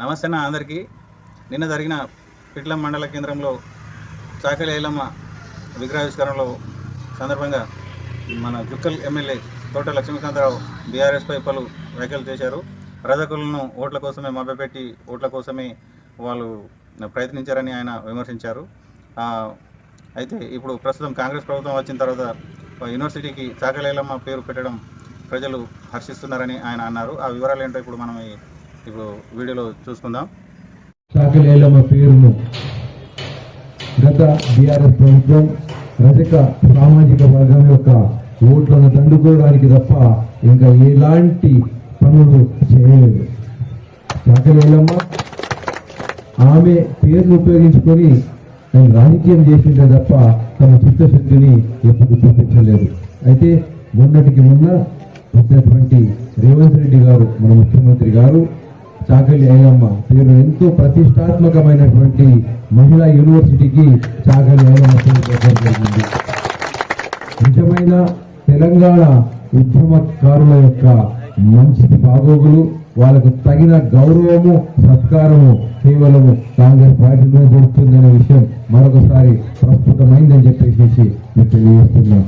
నమస్తే అందరికీ. నిన్న జరిగిన పిట్లం మండల కేంద్రంలో చాకలి ఐలమ్మ విగ్రహావిష్కరణలో సందర్భంగా మన జుక్కల్ ఎమ్మెల్యే తోట లక్ష్మీకాంతరావు బీఆర్ఎస్పై పలు వ్యాఖ్యలు చేశారు. రజకులను ఓట్ల కోసమే మభ్యపెట్టి ఓట్ల కోసమే వాళ్ళు ప్రయత్నించారని ఆయన విమర్శించారు. అయితే ఇప్పుడు ప్రస్తుతం కాంగ్రెస్ ప్రభుత్వం వచ్చిన తర్వాత యూనివర్సిటీకి చాకలి ఐలమ్మ పేరు పెట్టడం ప్రజలు హర్షిస్తున్నారని ఆయన అన్నారు. ఆ వివరాలు ఏంటో ఇప్పుడు మనం ఇప్పుడు వీడియోలో చూసుకుందాం. చాకలి ఐలమ్మ పేరును గత బీఆర్ఎస్ ప్రభుత్వం రజక సామాజిక వర్గం యొక్క ఓట్లను దండుకోవడానికి తప్ప ఇంకా ఎలాంటి పనులు చేయలేదు. చాకలి ఐలమ్మ ఆమె పేరును ఉపయోగించుకొని రాజకీయం చేసిందే తప్ప తమ చిత్తశుద్ధిని ఎప్పుడు చూపించలేదు. అయితే మొన్నటికి మొన్న వచ్చినటువంటి రేవంత్ రెడ్డి గారు, మన ముఖ్యమంత్రి గారు, చాకలి ఐలమ్మ పేరు ఎంతో ప్రతిష్టాత్మకమైనటువంటి మహిళా యూనివర్సిటీకి చాకలి ఐలమ్మ పేరు పెట్టడం జరిగింది. నిజమైన తెలంగాణ ఉద్యమకారుల యొక్క మంచి బాగోగులు, వాళ్ళకు తగిన గౌరవము, సత్కారము కేవలము కాంగ్రెస్ పార్టీలో దొరుకుతుందనే విషయం మరొకసారి ప్రస్తుతమైందని చెప్పేసి మీకు తెలియజేస్తున్నాం.